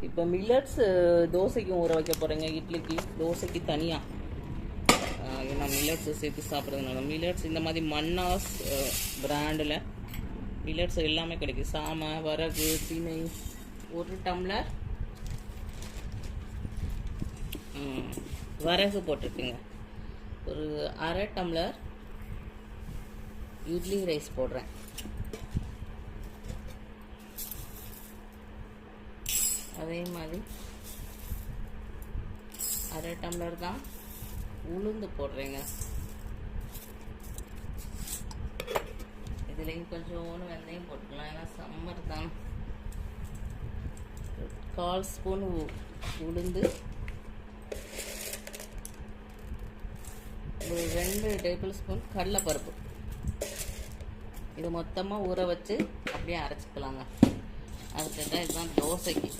இப்போ மில்லட்ஸ் தோசைக்கும் ஊற வைக்க போகிறேங்க, இட்லிக்கு தோசைக்கு தனியாக. ஏன்னா மில்லட்ஸ் சேர்த்து சாப்பிட்றதுனால மில்லட்ஸ் இந்த மாதிரி மன்னாஸ் பிராண்டில் மில்லட்ஸ் எல்லாமே கிடைக்கும். சாமை, வரகு, திணை. 1 டம்ளர் வரகு போட்டிருக்குங்க. ஒரு 1/2 டம்ளர் இட்லி ரைஸ் போடுறேன். அதே மாதிரி 1/2 டம்ளர் தான் உளுந்து போடுறேங்க. இதுலேயும் கொஞ்சோண்டு வெந்தயம் போட்டுக்கலாம், ஏன்னா சம்மர் தான். 1/4 ஸ்பூன் உளுந்து, ஒரு 2 டேபிள் ஸ்பூன் கடலைப்பருப்பு. இது மொத்தமாக ஊற வச்சு அப்படியே அரைச்சிக்கலாங்க. அதுக்கு இதுதான் தோசைக்கு.